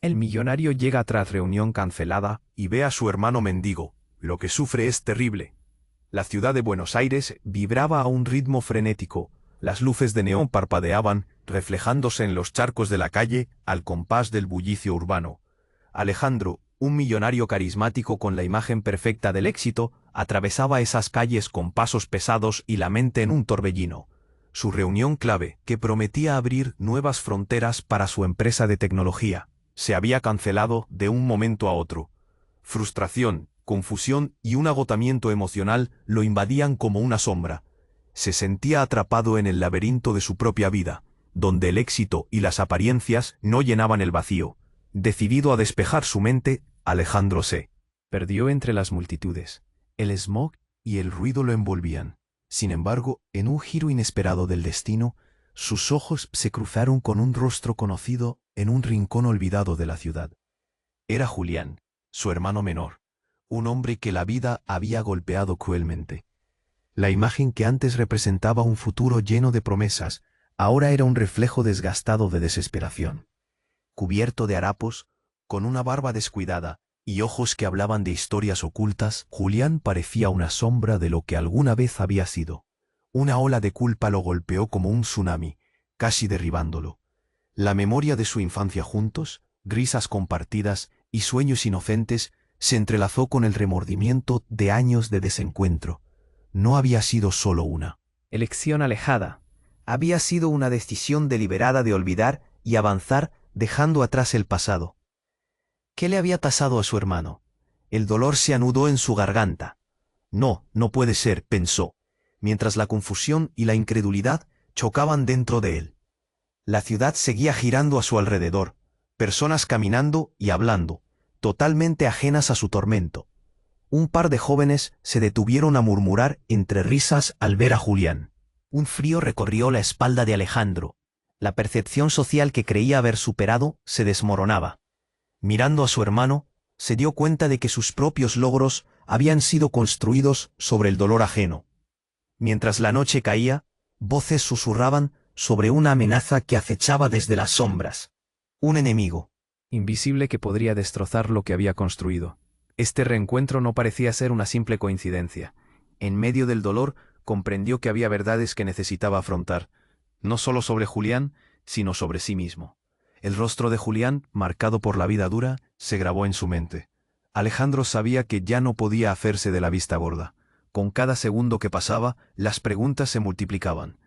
El millonario llega tras reunión cancelada y ve a su hermano mendigo. Lo que sufre es terrible. La ciudad de Buenos Aires vibraba a un ritmo frenético. Las luces de neón parpadeaban, reflejándose en los charcos de la calle al compás del bullicio urbano. Alejandro, un millonario carismático con la imagen perfecta del éxito, atravesaba esas calles con pasos pesados y la mente en un torbellino. Su reunión clave, que prometía abrir nuevas fronteras para su empresa de tecnología, se había cancelado de un momento a otro. Frustración, confusión y un agotamiento emocional lo invadían como una sombra. Se sentía atrapado en el laberinto de su propia vida, donde el éxito y las apariencias no llenaban el vacío. Decidido a despejar su mente, Alejandro se perdió entre las multitudes. El smog y el ruido lo envolvían. Sin embargo, en un giro inesperado del destino, sus ojos se cruzaron con un rostro conocido en un rincón olvidado de la ciudad. Era Julián, su hermano menor, un hombre que la vida había golpeado cruelmente. La imagen que antes representaba un futuro lleno de promesas, ahora era un reflejo desgastado de desesperación. Cubierto de harapos, con una barba descuidada y ojos que hablaban de historias ocultas, Julián parecía una sombra de lo que alguna vez había sido. Una ola de culpa lo golpeó como un tsunami, casi derribándolo. La memoria de su infancia juntos, risas compartidas y sueños inocentes, se entrelazó con el remordimiento de años de desencuentro. No había sido solo una elección alejada. Había sido una decisión deliberada de olvidar y avanzar dejando atrás el pasado. ¿Qué le había pasado a su hermano? El dolor se anudó en su garganta. No, no puede ser, pensó, mientras la confusión y la incredulidad chocaban dentro de él. La ciudad seguía girando a su alrededor, personas caminando y hablando, totalmente ajenas a su tormento. Un par de jóvenes se detuvieron a murmurar entre risas al ver a Julián. Un frío recorrió la espalda de Alejandro. La percepción social que creía haber superado se desmoronaba. Mirando a su hermano, se dio cuenta de que sus propios logros habían sido construidos sobre el dolor ajeno. Mientras la noche caía, voces susurraban sobre una amenaza que acechaba desde las sombras. Un enemigo invisible que podría destrozar lo que había construido. Este reencuentro no parecía ser una simple coincidencia. En medio del dolor, comprendió que había verdades que necesitaba afrontar, no solo sobre Julián, sino sobre sí mismo. El rostro de Julián, marcado por la vida dura, se grabó en su mente. Alejandro sabía que ya no podía hacerse de la vista gorda. Con cada segundo que pasaba, las preguntas se multiplicaban.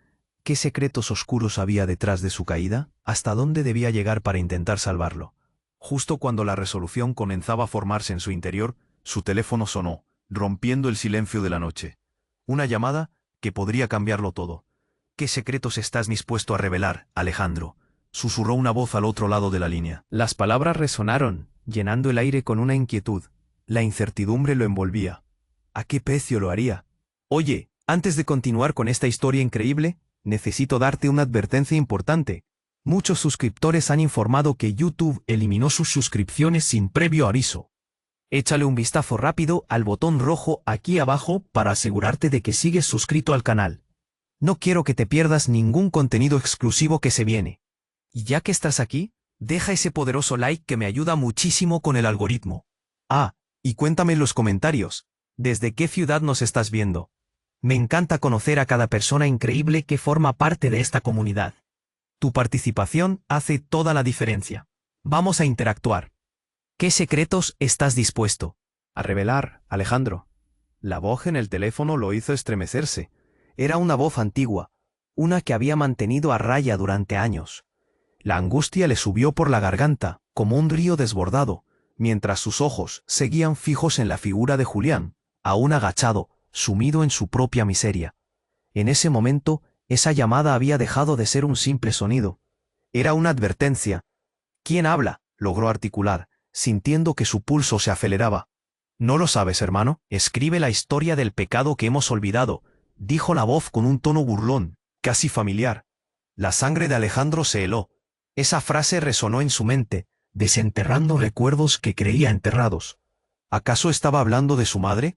¿Qué secretos oscuros había detrás de su caída? ¿Hasta dónde debía llegar para intentar salvarlo? Justo cuando la resolución comenzaba a formarse en su interior, su teléfono sonó, rompiendo el silencio de la noche. Una llamada que podría cambiarlo todo. ¿Qué secretos estás dispuesto a revelar, Alejandro?, susurró una voz al otro lado de la línea. Las palabras resonaron, llenando el aire con una inquietud. La incertidumbre lo envolvía. ¿A qué precio lo haría? Oye, antes de continuar con esta historia increíble, necesito darte una advertencia importante. Muchos suscriptores han informado que YouTube eliminó sus suscripciones sin previo aviso. Échale un vistazo rápido al botón rojo aquí abajo para asegurarte de que sigues suscrito al canal. No quiero que te pierdas ningún contenido exclusivo que se viene. Y ya que estás aquí, deja ese poderoso like que me ayuda muchísimo con el algoritmo. Ah, y cuéntame en los comentarios, ¿desde qué ciudad nos estás viendo? Me encanta conocer a cada persona increíble que forma parte de esta comunidad. Tu participación hace toda la diferencia. Vamos a interactuar. ¿Qué secretos estás dispuesto a revelar, Alejandro? La voz en el teléfono lo hizo estremecerse. Era una voz antigua, una que había mantenido a raya durante años. La angustia le subió por la garganta, como un río desbordado, mientras sus ojos seguían fijos en la figura de Julián, aún agachado, sumido en su propia miseria. En ese momento, esa llamada había dejado de ser un simple sonido. Era una advertencia. ¿Quién habla?, logró articular, sintiendo que su pulso se aceleraba. ¿No lo sabes, hermano? Escribe la historia del pecado que hemos olvidado, dijo la voz con un tono burlón, casi familiar. La sangre de Alejandro se heló. Esa frase resonó en su mente, desenterrando recuerdos que creía enterrados. ¿Acaso estaba hablando de su madre?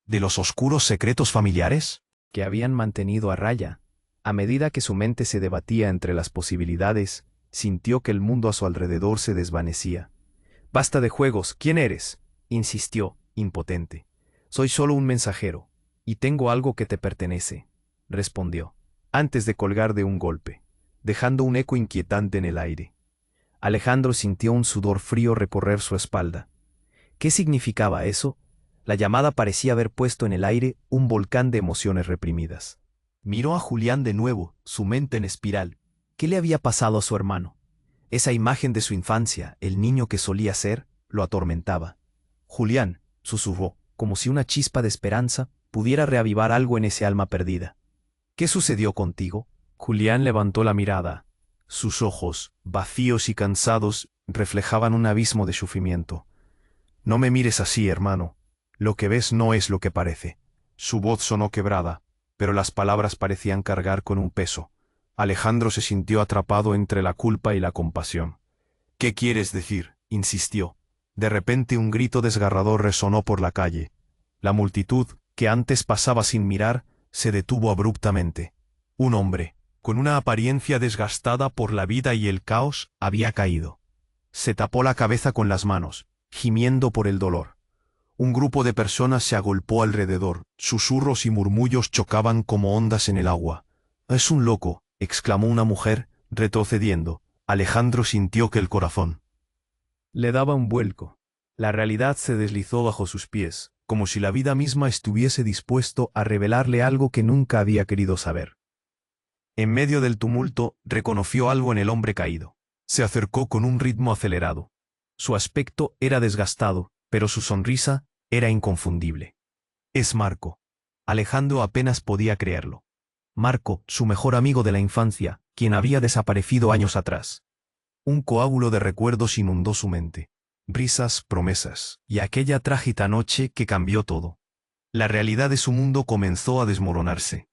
¿De los oscuros secretos familiares que habían mantenido a raya? A medida que su mente se debatía entre las posibilidades, sintió que el mundo a su alrededor se desvanecía. Basta de juegos, ¿quién eres? Insistió, impotente. Soy solo un mensajero, y tengo algo que te pertenece, respondió, antes de colgar de un golpe, dejando un eco inquietante en el aire. Alejandro sintió un sudor frío recorrer su espalda. ¿Qué significaba eso? La llamada parecía haber puesto en el aire un volcán de emociones reprimidas. Miró a Julián de nuevo, su mente en espiral. ¿Qué le había pasado a su hermano? Esa imagen de su infancia, el niño que solía ser, lo atormentaba. Julián, susurró, como si una chispa de esperanza pudiera reavivar algo en ese alma perdida. ¿Qué sucedió contigo? Julián levantó la mirada. Sus ojos, vacíos y cansados, reflejaban un abismo de sufrimiento. No me mires así, hermano. Lo que ves no es lo que parece. Su voz sonó quebrada, pero las palabras parecían cargar con un peso. Alejandro se sintió atrapado entre la culpa y la compasión. ¿Qué quieres decir? Insistió. De repente un grito desgarrador resonó por la calle. La multitud, que antes pasaba sin mirar, se detuvo abruptamente. Un hombre, con una apariencia desgastada por la vida y el caos, había caído. Se tapó la cabeza con las manos, gimiendo por el dolor. Un grupo de personas se agolpó alrededor, susurros y murmullos chocaban como ondas en el agua. «Es un loco», exclamó una mujer, retrocediendo. Alejandro sintió que el corazón le daba un vuelco. La realidad se deslizó bajo sus pies, como si la vida misma estuviese dispuesto a revelarle algo que nunca había querido saber. En medio del tumulto, reconoció algo en el hombre caído. Se acercó con un ritmo acelerado. Su aspecto era desgastado, pero su sonrisa era inconfundible. Es Marco. Alejandro apenas podía creerlo. Marco, su mejor amigo de la infancia, quien había desaparecido años atrás. Un coágulo de recuerdos inundó su mente. Risas, promesas, y aquella trágica noche que cambió todo. La realidad de su mundo comenzó a desmoronarse.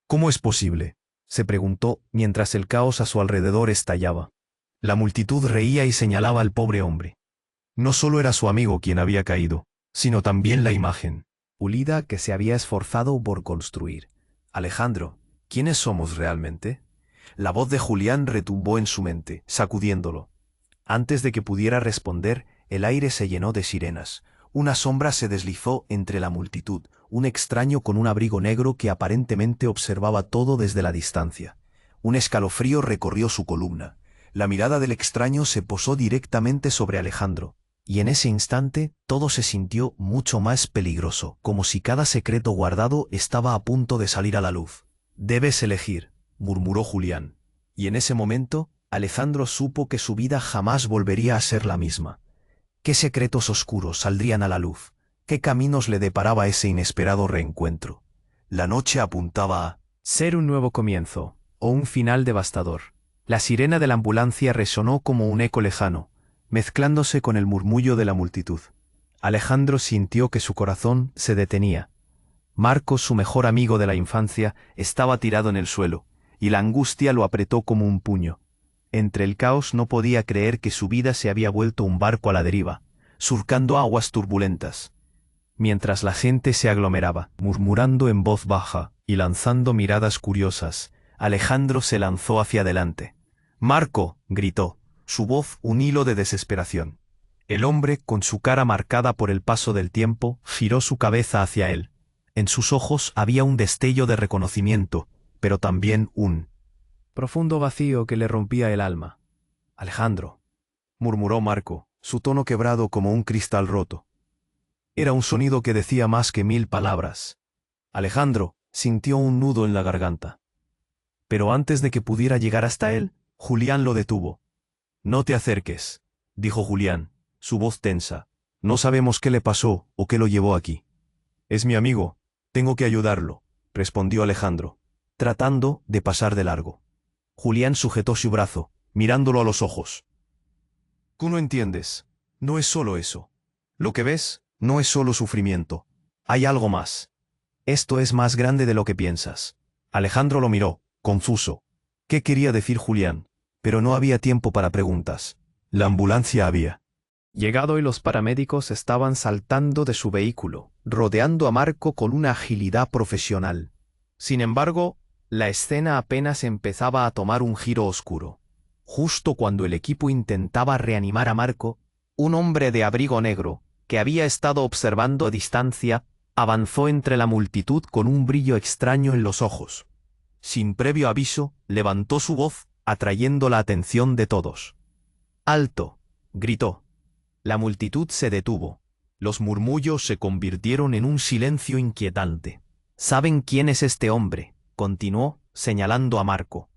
¿Cómo es posible?, se preguntó mientras el caos a su alrededor estallaba. La multitud reía y señalaba al pobre hombre. No solo era su amigo quien había caído, sino también la imagen pulida que se había esforzado por construir. Alejandro, ¿quiénes somos realmente? La voz de Julián retumbó en su mente, sacudiéndolo. Antes de que pudiera responder, el aire se llenó de sirenas. Una sombra se deslizó entre la multitud, un extraño con un abrigo negro que aparentemente observaba todo desde la distancia. Un escalofrío recorrió su columna. La mirada del extraño se posó directamente sobre Alejandro, y en ese instante todo se sintió mucho más peligroso, como si cada secreto guardado estaba a punto de salir a la luz. «Debes elegir», murmuró Julián, y en ese momento Alejandro supo que su vida jamás volvería a ser la misma. ¿Qué secretos oscuros saldrían a la luz? ¿Qué caminos le deparaba ese inesperado reencuentro? La noche apuntaba a ser un nuevo comienzo, o un final devastador. La sirena de la ambulancia resonó como un eco lejano, mezclándose con el murmullo de la multitud. Alejandro sintió que su corazón se detenía. Marco, su mejor amigo de la infancia, estaba tirado en el suelo, y la angustia lo apretó como un puño. Entre el caos no podía creer que su vida se había vuelto un barco a la deriva, surcando aguas turbulentas. Mientras la gente se aglomeraba, murmurando en voz baja y lanzando miradas curiosas, Alejandro se lanzó hacia adelante. «¡Marco!», gritó, su voz un hilo de desesperación. El hombre, con su cara marcada por el paso del tiempo, giró su cabeza hacia él. En sus ojos había un destello de reconocimiento, pero también un profundo vacío que le rompía el alma. «Alejandro», murmuró Marco, su tono quebrado como un cristal roto. Era un sonido que decía más que 1000 palabras. Alejandro sintió un nudo en la garganta. Pero antes de que pudiera llegar hasta él, Julián lo detuvo. «No te acerques», dijo Julián, su voz tensa. «No sabemos qué le pasó o qué lo llevó aquí». «Es mi amigo. Tengo que ayudarlo», respondió Alejandro, tratando de pasar de largo. Julián sujetó su brazo, mirándolo a los ojos. «Tú no entiendes. No es solo eso. Lo que ves no es solo sufrimiento. Hay algo más. Esto es más grande de lo que piensas». Alejandro lo miró, confuso. ¿Qué quería decir Julián? Pero no había tiempo para preguntas. La ambulancia había llegado y los paramédicos estaban saltando de su vehículo, rodeando a Marco con una agilidad profesional. Sin embargo, la escena apenas empezaba a tomar un giro oscuro. Justo cuando el equipo intentaba reanimar a Marco, Un hombre de abrigo negro, que había estado observando a distancia, avanzó entre la multitud con un brillo extraño en los ojos. Sin previo aviso, levantó su voz, atrayendo la atención de todos. ¡Alto!, gritó. La multitud se detuvo. Los murmullos se convirtieron en un silencio inquietante. ¿Saben quién es este hombre?, continuó, señalando a Marco.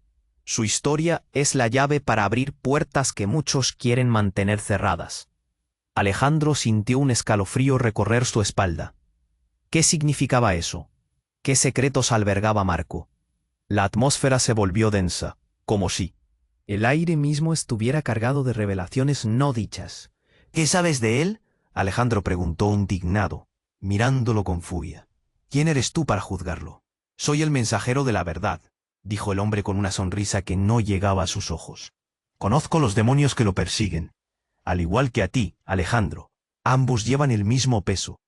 Su historia es la llave para abrir puertas que muchos quieren mantener cerradas. Alejandro sintió un escalofrío recorrer su espalda. ¿Qué significaba eso? ¿Qué secretos albergaba Marco? La atmósfera se volvió densa, como si el aire mismo estuviera cargado de revelaciones no dichas. ¿Qué sabes de él?, Alejandro preguntó indignado, mirándolo con furia. ¿Quién eres tú para juzgarlo? Soy el mensajero de la verdad, dijo el hombre con una sonrisa que no llegaba a sus ojos. Conozco los demonios que lo persiguen. Al igual que a ti, Alejandro. Ambos llevan el mismo peso.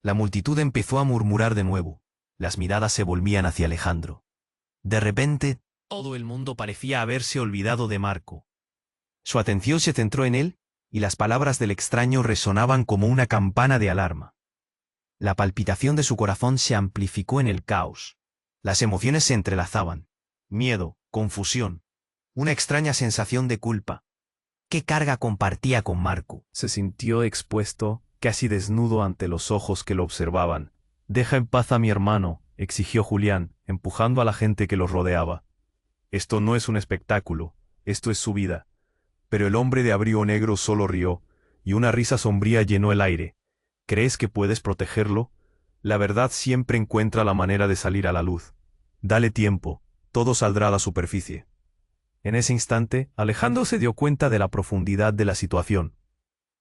La multitud empezó a murmurar de nuevo. Las miradas se volvían hacia Alejandro. De repente, todo el mundo parecía haberse olvidado de Marco. Su atención se centró en él, y las palabras del extraño resonaban como una campana de alarma. La palpitación de su corazón se amplificó en el caos. Las emociones se entrelazaban. Miedo, confusión, una extraña sensación de culpa. ¿Qué carga compartía con Marco? Se sintió expuesto, casi desnudo ante los ojos que lo observaban. «Deja en paz a mi hermano», exigió Julián, empujando a la gente que los rodeaba. «Esto no es un espectáculo, esto es su vida». Pero el hombre de abrigo negro solo rió, y una risa sombría llenó el aire. «¿Crees que puedes protegerlo? La verdad siempre encuentra la manera de salir a la luz. Dale tiempo, todo saldrá a la superficie». En ese instante, Alejandro se dio cuenta de la profundidad de la situación.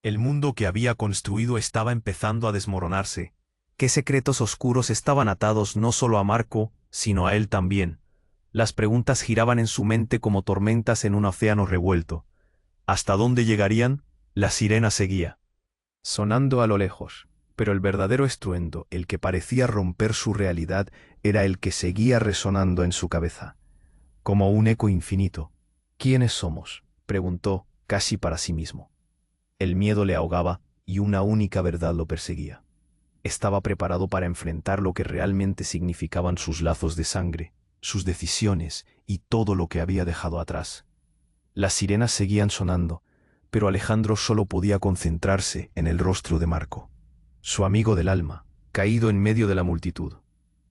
El mundo que había construido estaba empezando a desmoronarse. ¿Qué secretos oscuros estaban atados no solo a Marco, sino a él también? Las preguntas giraban en su mente como tormentas en un océano revuelto. ¿Hasta dónde llegarían? La sirena seguía, sonando a lo lejos, pero el verdadero estruendo, el que parecía romper su realidad, era el que seguía resonando en su cabeza, como un eco infinito. «¿Quiénes somos?», preguntó, casi para sí mismo. El miedo le ahogaba y una única verdad lo perseguía. Estaba preparado para enfrentar lo que realmente significaban sus lazos de sangre, sus decisiones y todo lo que había dejado atrás. Las sirenas seguían sonando, pero Alejandro solo podía concentrarse en el rostro de Marco, su amigo del alma, caído en medio de la multitud.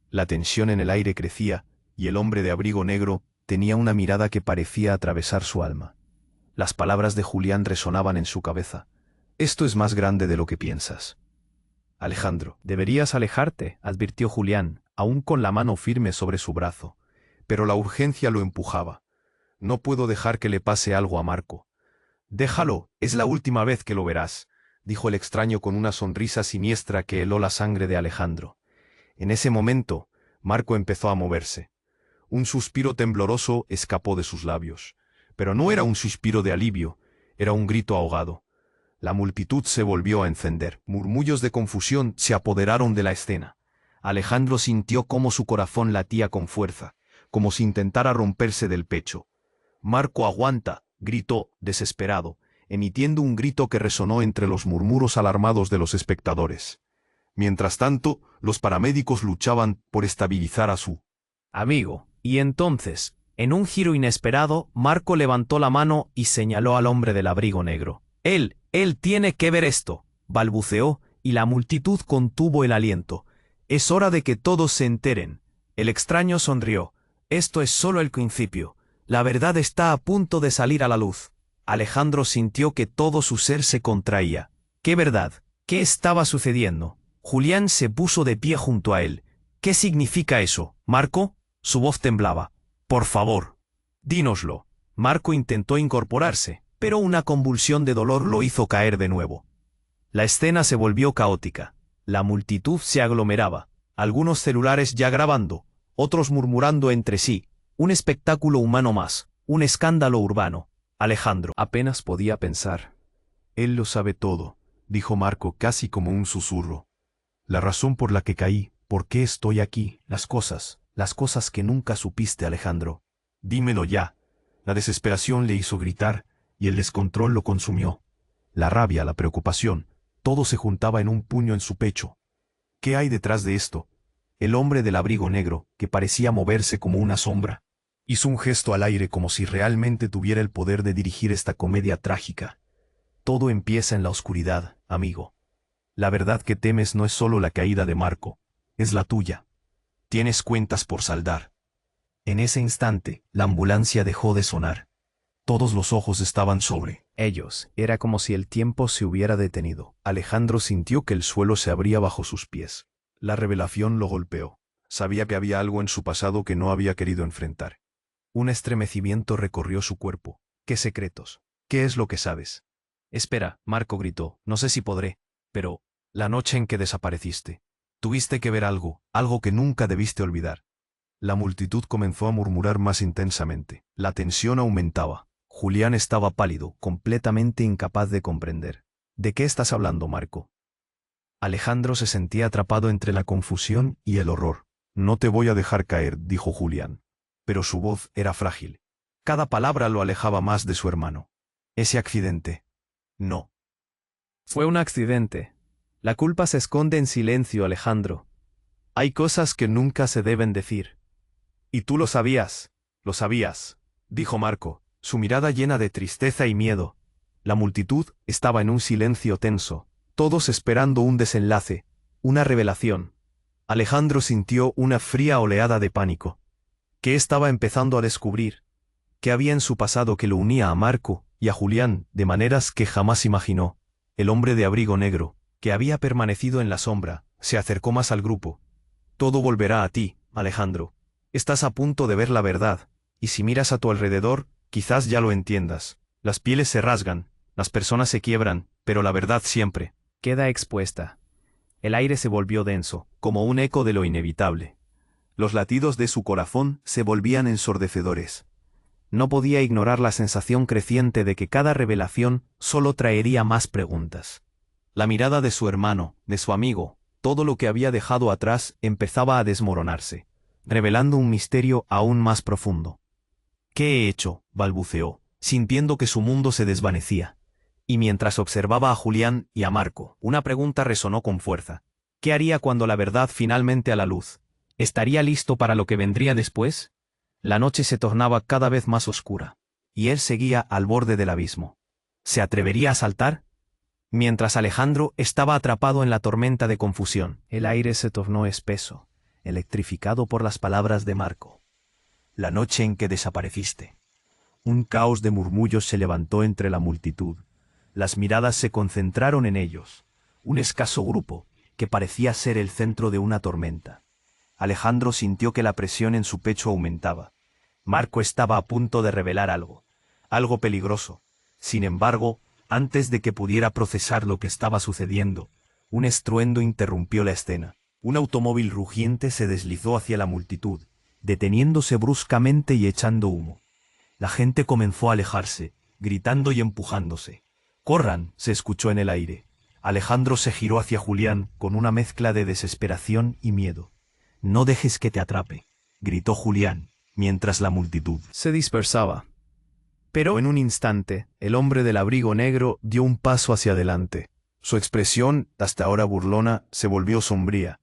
La tensión en el aire crecía, y el hombre de abrigo negro tenía una mirada que parecía atravesar su alma. Las palabras de Julián resonaban en su cabeza. «Esto es más grande de lo que piensas». «Alejandro, deberías alejarte», advirtió Julián, aún con la mano firme sobre su brazo. Pero la urgencia lo empujaba. «No puedo dejar que le pase algo a Marco». «Déjalo, es la última vez que lo verás», dijo el extraño con una sonrisa siniestra que heló la sangre de Alejandro. En ese momento, Marco empezó a moverse. Un suspiro tembloroso escapó de sus labios. Pero no era un suspiro de alivio, era un grito ahogado. La multitud se volvió a encender. Murmullos de confusión se apoderaron de la escena. Alejandro sintió cómo su corazón latía con fuerza, como si intentara romperse del pecho. «Marco, aguanta», gritó, desesperado, emitiendo un grito que resonó entre los murmuros alarmados de los espectadores. Mientras tanto, los paramédicos luchaban por estabilizar a su amigo. Y entonces, en un giro inesperado, Marco levantó la mano y señaló al hombre del abrigo negro. Él tiene que ver esto», balbuceó, y la multitud contuvo el aliento. «Es hora de que todos se enteren». El extraño sonrió. «Esto es solo el principio. La verdad está a punto de salir a la luz». Alejandro sintió que todo su ser se contraía. ¿Qué verdad? ¿Qué estaba sucediendo? Julián se puso de pie junto a él. «¿Qué significa eso, Marco?». Su voz temblaba. «Por favor, dínoslo». Marco intentó incorporarse, pero una convulsión de dolor lo hizo caer de nuevo. La escena se volvió caótica. La multitud se aglomeraba, algunos celulares ya grabando, otros murmurando entre sí. Un espectáculo humano más, un escándalo urbano. Alejandro apenas podía pensar. «Él lo sabe todo», dijo Marco casi como un susurro. «La razón por la que caí, por qué estoy aquí, las cosas que nunca supiste, Alejandro. Dímelo ya». La desesperación le hizo gritar, y el descontrol lo consumió. la rabia, la preocupación, todo se juntaba en un puño en su pecho. ¿Qué hay detrás de esto? El hombre del abrigo negro, que parecía moverse como una sombra, hizo un gesto al aire como si realmente tuviera el poder de dirigir esta comedia trágica. Todo empieza en la oscuridad, amigo. La verdad que temes no es solo la caída de Marco, es la tuya. Tienes cuentas por saldar. En ese instante, la ambulancia dejó de sonar. Todos los ojos estaban sobre ellos. Era como si el tiempo se hubiera detenido. Alejandro sintió que el suelo se abría bajo sus pies. La revelación lo golpeó. Sabía que había algo en su pasado que no había querido enfrentar. Un estremecimiento recorrió su cuerpo. ¿Qué secretos? ¿Qué es lo que sabes? Espera, Marco gritó, no sé si podré, pero la noche en que desapareciste. Tuviste que ver algo, algo que nunca debiste olvidar. La multitud comenzó a murmurar más intensamente. La tensión aumentaba. Julián estaba pálido, completamente incapaz de comprender. ¿De qué estás hablando, Marco? Alejandro se sentía atrapado entre la confusión y el horror. No te voy a dejar caer, dijo Julián. Pero su voz era frágil. Cada palabra lo alejaba más de su hermano. Ese accidente. No. Fue un accidente. La culpa se esconde en silencio, Alejandro. Hay cosas que nunca se deben decir. Y tú lo sabías, dijo Marco, su mirada llena de tristeza y miedo. La multitud estaba en un silencio tenso, todos esperando un desenlace, una revelación. Alejandro sintió una fría oleada de pánico. ¿Qué estaba empezando a descubrir? ¿Qué había en su pasado que lo unía a Marco y a Julián de maneras que jamás imaginó? El hombre de abrigo negro, que había permanecido en la sombra, se acercó más al grupo. Todo volverá a ti, Alejandro. Estás a punto de ver la verdad, y si miras a tu alrededor, quizás ya lo entiendas. Las pieles se rasgan, las personas se quiebran, pero la verdad siempre Queda expuesta. El aire se volvió denso, como un eco de lo inevitable. Los latidos de su corazón se volvían ensordecedores. No podía ignorar la sensación creciente de que cada revelación solo traería más preguntas. La mirada de su hermano, de su amigo, todo lo que había dejado atrás empezaba a desmoronarse, revelando un misterio aún más profundo. ¿Qué he hecho?, balbuceó, sintiendo que su mundo se desvanecía. Y mientras observaba a Julián y a Marco, una pregunta resonó con fuerza. ¿Qué haría cuando la verdad finalmente a la luz? ¿Estaría listo para lo que vendría después? La noche se tornaba cada vez más oscura, y él seguía al borde del abismo. ¿Se atrevería a saltar? Mientras Alejandro estaba atrapado en la tormenta de confusión, el aire se tornó espeso, electrificado por las palabras de Marco. La noche en que desapareciste. Un caos de murmullos se levantó entre la multitud. Las miradas se concentraron en ellos, un escaso grupo, que parecía ser el centro de una tormenta. Alejandro sintió que la presión en su pecho aumentaba. Marco estaba a punto de revelar algo, algo peligroso. Sin embargo, antes de que pudiera procesar lo que estaba sucediendo, un estruendo interrumpió la escena. Un automóvil rugiente se deslizó hacia la multitud, deteniéndose bruscamente y echando humo. La gente comenzó a alejarse, gritando y empujándose. «¡Corran!», se escuchó en el aire. Alejandro se giró hacia Julián con una mezcla de desesperación y miedo. «No dejes que te atrape», gritó Julián, mientras la multitud se dispersaba. Pero en un instante, el hombre del abrigo negro dio un paso hacia adelante. Su expresión, hasta ahora burlona, se volvió sombría.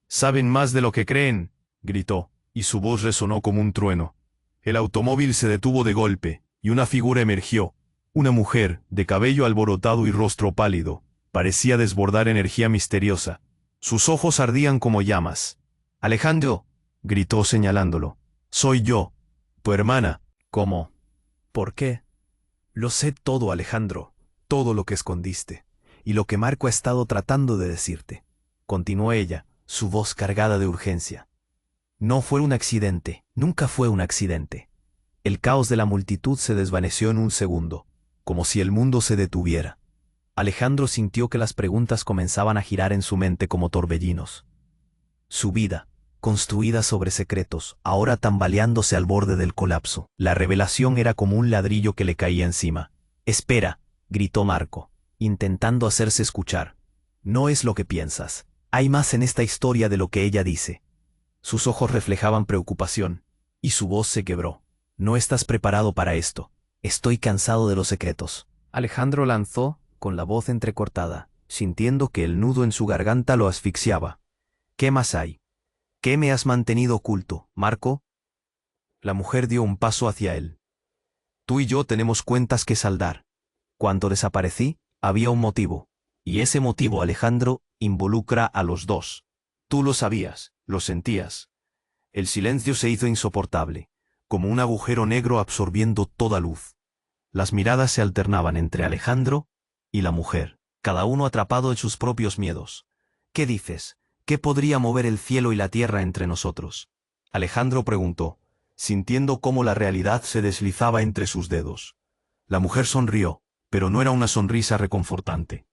«Saben más de lo que creen», gritó, y su voz resonó como un trueno. El automóvil se detuvo de golpe, y una figura emergió. Una mujer, de cabello alborotado y rostro pálido, parecía desbordar energía misteriosa. Sus ojos ardían como llamas. «Alejandro», gritó señalándolo. «Soy yo, tu hermana». «¿Cómo? ¿Por qué?» «Lo sé todo, Alejandro, todo lo que escondiste, y lo que Marco ha estado tratando de decirte», continuó ella, su voz cargada de urgencia. «No fue un accidente, nunca fue un accidente». El caos de la multitud se desvaneció en un segundo, como si el mundo se detuviera. Alejandro sintió que las preguntas comenzaban a girar en su mente como torbellinos. Su vida, construida sobre secretos, ahora tambaleándose al borde del colapso. La revelación era como un ladrillo que le caía encima. «Espera», gritó Marco, intentando hacerse escuchar. «No es lo que piensas. Hay más en esta historia de lo que ella dice». Sus ojos reflejaban preocupación, y su voz se quebró. «No estás preparado para esto. Estoy cansado de los secretos». Alejandro lanzó, con la voz entrecortada, sintiendo que el nudo en su garganta lo asfixiaba. ¿Qué más hay? ¿Qué me has mantenido oculto, Marco? La mujer dio un paso hacia él. Tú y yo tenemos cuentas que saldar. Cuando desaparecí, había un motivo. Y ese motivo, Alejandro, involucra a los dos. Tú lo sabías, lo sentías. El silencio se hizo insoportable, como un agujero negro absorbiendo toda luz. Las miradas se alternaban entre Alejandro y la mujer, cada uno atrapado en sus propios miedos. ¿Qué dices? ¿Qué podría mover el cielo y la tierra entre nosotros? Alejandro preguntó, sintiendo cómo la realidad se deslizaba entre sus dedos. La mujer sonrió, pero no era una sonrisa reconfortante.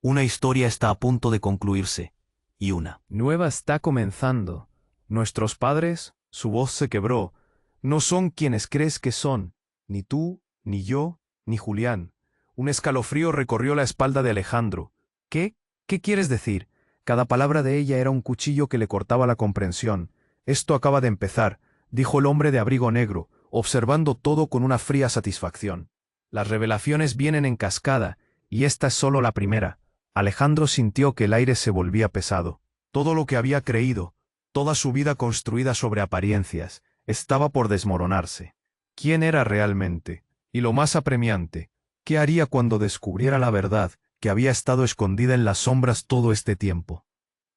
Una historia está a punto de concluirse, y una nueva está comenzando. Nuestros padres, su voz se quebró, no son quienes crees que son, ni tú, ni yo, ni Julián. Un escalofrío recorrió la espalda de Alejandro. ¿Qué? ¿Qué quieres decir? Cada palabra de ella era un cuchillo que le cortaba la comprensión. Esto acaba de empezar, dijo el hombre de abrigo negro, observando todo con una fría satisfacción. Las revelaciones vienen en cascada, y esta es solo la primera. Alejandro sintió que el aire se volvía pesado. Todo lo que había creído, toda su vida construida sobre apariencias, estaba por desmoronarse. ¿Quién era realmente? Y lo más apremiante, ¿qué haría cuando descubriera la verdad que había estado escondida en las sombras todo este tiempo?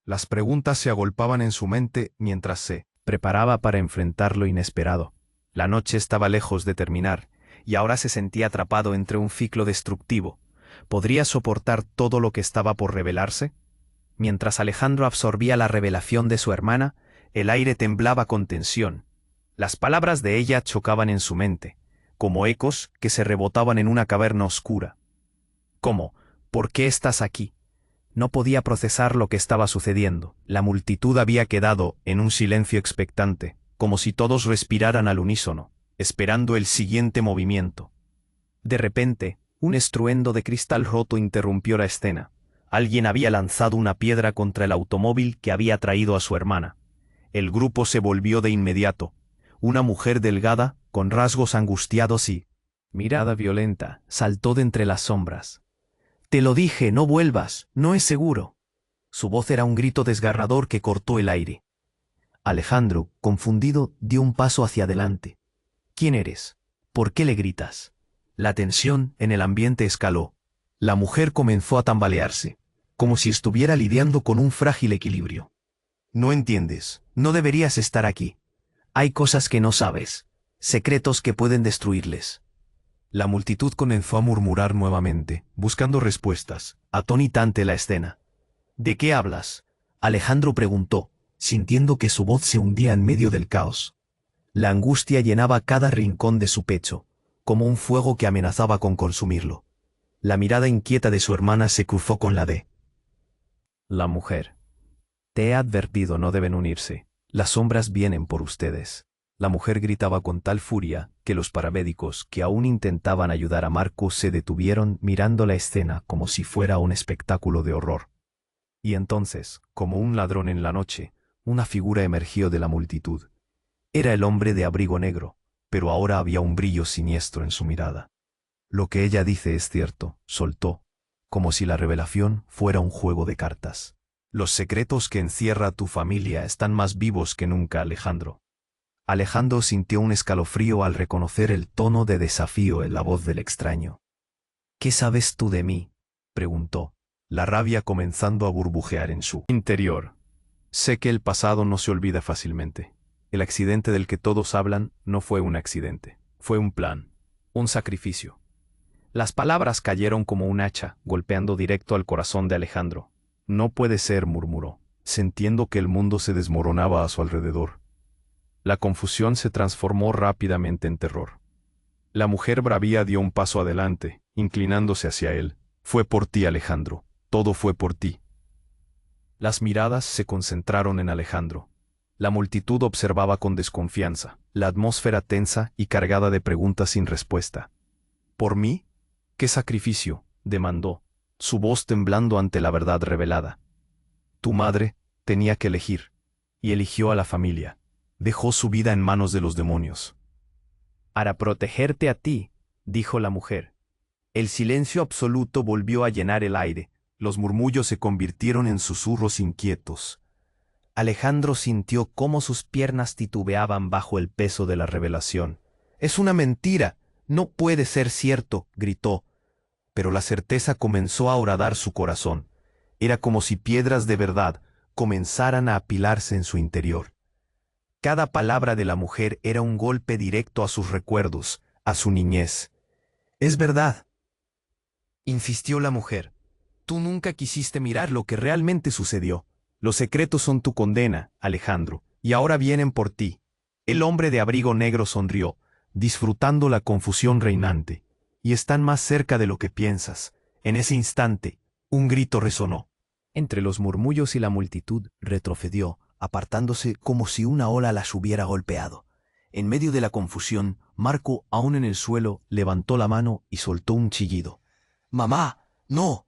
Las preguntas se agolpaban en su mente mientras se preparaba para enfrentar lo inesperado. La noche estaba lejos de terminar, y ahora se sentía atrapado entre un ciclo destructivo. ¿Podría soportar todo lo que estaba por revelarse? Mientras Alejandro absorbía la revelación de su hermana, el aire temblaba con tensión. Las palabras de ella chocaban en su mente, como ecos que se rebotaban en una caverna oscura. ¿Cómo? ¿Por qué estás aquí? No podía procesar lo que estaba sucediendo. La multitud había quedado en un silencio expectante, como si todos respiraran al unísono, esperando el siguiente movimiento. De repente, un estruendo de cristal roto interrumpió la escena. Alguien había lanzado una piedra contra el automóvil que había traído a su hermana. El grupo se volvió de inmediato. Una mujer delgada, con rasgos angustiados y mirada violenta, saltó de entre las sombras. «Te lo dije, no vuelvas, no es seguro». Su voz era un grito desgarrador que cortó el aire. Alejandro, confundido, dio un paso hacia adelante. «¿Quién eres? ¿Por qué le gritas?» La tensión en el ambiente escaló. La mujer comenzó a tambalearse, como si estuviera lidiando con un frágil equilibrio. «No entiendes, no deberías estar aquí. Hay cosas que no sabes, secretos que pueden destruirles». La multitud comenzó a murmurar nuevamente, buscando respuestas, atónita ante la escena. «¿De qué hablas?», Alejandro preguntó, sintiendo que su voz se hundía en medio del caos. La angustia llenaba cada rincón de su pecho, como un fuego que amenazaba con consumirlo. La mirada inquieta de su hermana se cruzó con la de la mujer. «Te he advertido, no deben unirse. Las sombras vienen por ustedes». La mujer gritaba con tal furia que los paramédicos que aún intentaban ayudar a Marco se detuvieron mirando la escena como si fuera un espectáculo de horror. Y entonces, como un ladrón en la noche, una figura emergió de la multitud. Era el hombre de abrigo negro, pero ahora había un brillo siniestro en su mirada. «Lo que ella dice es cierto», soltó, como si la revelación fuera un juego de cartas. «Los secretos que encierra tu familia están más vivos que nunca, Alejandro». Alejandro sintió un escalofrío al reconocer el tono de desafío en la voz del extraño. «¿Qué sabes tú de mí?», preguntó, la rabia comenzando a burbujear en su interior. «Sé que el pasado no se olvida fácilmente. El accidente del que todos hablan no fue un accidente, fue un plan, un sacrificio». Las palabras cayeron como un hacha, golpeando directo al corazón de Alejandro. «No puede ser», murmuró, sintiendo que el mundo se desmoronaba a su alrededor. La confusión se transformó rápidamente en terror. La mujer bravía dio un paso adelante, inclinándose hacia él. «Fue por ti, Alejandro, todo fue por ti». Las miradas se concentraron en Alejandro. La multitud observaba con desconfianza, la atmósfera tensa y cargada de preguntas sin respuesta. «¿Por mí? ¿Qué sacrificio?», demandó, su voz temblando ante la verdad revelada. «Tu madre tenía que elegir, y eligió a la familia. Dejó su vida en manos de los demonios». «Para protegerte a ti», dijo la mujer. El silencio absoluto volvió a llenar el aire. Los murmullos se convirtieron en susurros inquietos. Alejandro sintió cómo sus piernas titubeaban bajo el peso de la revelación. «Es una mentira. No puede ser cierto», gritó. Pero la certeza comenzó a horadar su corazón. Era como si piedras de verdad comenzaran a apilarse en su interior. Cada palabra de la mujer era un golpe directo a sus recuerdos, a su niñez. «Es verdad», insistió la mujer. «Tú nunca quisiste mirar lo que realmente sucedió. Los secretos son tu condena, Alejandro, y ahora vienen por ti». El hombre de abrigo negro sonrió, disfrutando la confusión reinante. «Y están más cerca de lo que piensas». En ese instante, un grito resonó. Entre los murmullos y la multitud retrocedió, apartándose como si una ola las hubiera golpeado. En medio de la confusión, Marco, aún en el suelo, levantó la mano y soltó un chillido. «¡Mamá! ¡No!»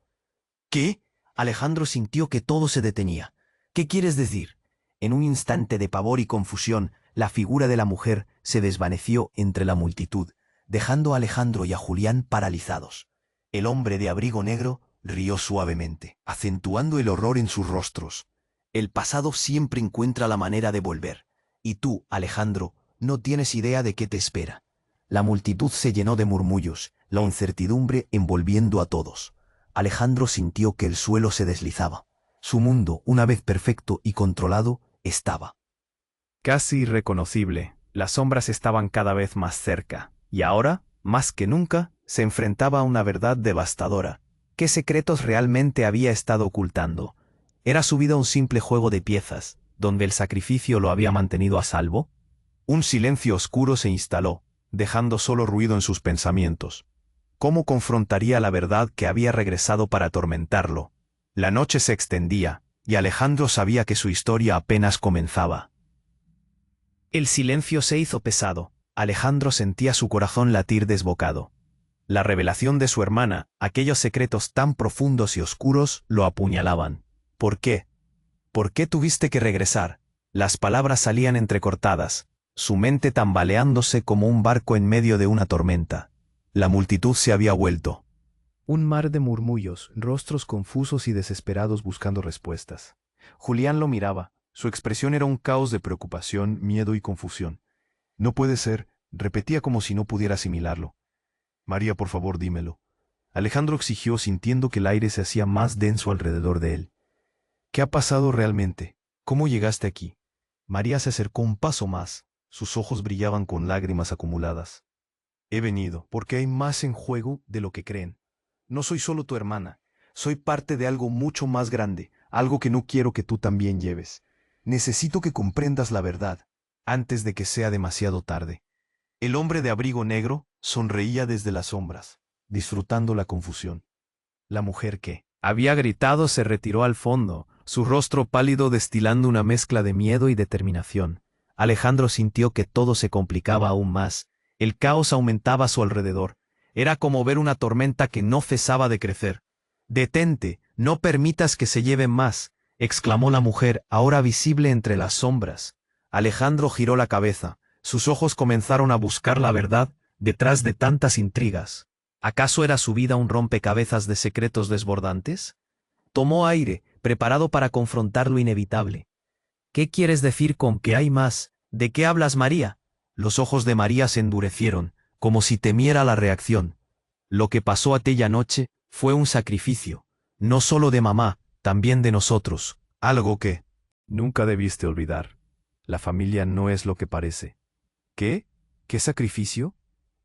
«¿Qué?» Alejandro sintió que todo se detenía. «¿Qué quieres decir?» En un instante de pavor y confusión, la figura de la mujer se desvaneció entre la multitud, dejando a Alejandro y a Julián paralizados. El hombre de abrigo negro rió suavemente, acentuando el horror en sus rostros. «El pasado siempre encuentra la manera de volver. Y tú, Alejandro, no tienes idea de qué te espera». La multitud se llenó de murmullos, la incertidumbre envolviendo a todos. Alejandro sintió que el suelo se deslizaba. Su mundo, una vez perfecto y controlado, estaba casi irreconocible. Las sombras estaban cada vez más cerca, y ahora, más que nunca, se enfrentaba a una verdad devastadora. ¿Qué secretos realmente había estado ocultando? ¿Era su vida un simple juego de piezas, donde el sacrificio lo había mantenido a salvo? Un silencio oscuro se instaló, dejando solo ruido en sus pensamientos. ¿Cómo confrontaría la verdad que había regresado para atormentarlo? La noche se extendía, y Alejandro sabía que su historia apenas comenzaba. El silencio se hizo pesado. Alejandro sentía su corazón latir desbocado. La revelación de su hermana, aquellos secretos tan profundos y oscuros, lo apuñalaban. ¿Por qué? ¿Por qué tuviste que regresar? Las palabras salían entrecortadas, su mente tambaleándose como un barco en medio de una tormenta. La multitud se había vuelto un mar de murmullos, rostros confusos y desesperados buscando respuestas. Julián lo miraba. Su expresión era un caos de preocupación, miedo y confusión. «No puede ser», repetía como si no pudiera asimilarlo. «María, por favor, dímelo». Alejandro exigió, sintiendo que el aire se hacía más denso alrededor de él. «¿Qué ha pasado realmente? ¿Cómo llegaste aquí?» María se acercó un paso más. Sus ojos brillaban con lágrimas acumuladas. «He venido porque hay más en juego de lo que creen. No soy solo tu hermana. Soy parte de algo mucho más grande, algo que no quiero que tú también lleves. Necesito que comprendas la verdad, antes de que sea demasiado tarde». El hombre de abrigo negro sonreía desde las sombras, disfrutando la confusión. La mujer que había gritado se retiró al fondo, su rostro pálido destilando una mezcla de miedo y determinación. Alejandro sintió que todo se complicaba aún más. El caos aumentaba a su alrededor. Era como ver una tormenta que no cesaba de crecer. «Detente, no permitas que se lleven más», exclamó la mujer, ahora visible entre las sombras. Alejandro giró la cabeza. Sus ojos comenzaron a buscar la verdad detrás de tantas intrigas. ¿Acaso era su vida un rompecabezas de secretos desbordantes? Tomó aire, preparado para confrontar lo inevitable. «¿Qué quieres decir con que hay más? ¿De qué hablas, María?» Los ojos de María se endurecieron, como si temiera la reacción. «Lo que pasó aquella noche fue un sacrificio, no solo de mamá, también de nosotros, algo que nunca debiste olvidar. La familia no es lo que parece». «¿Qué? ¿Qué sacrificio?»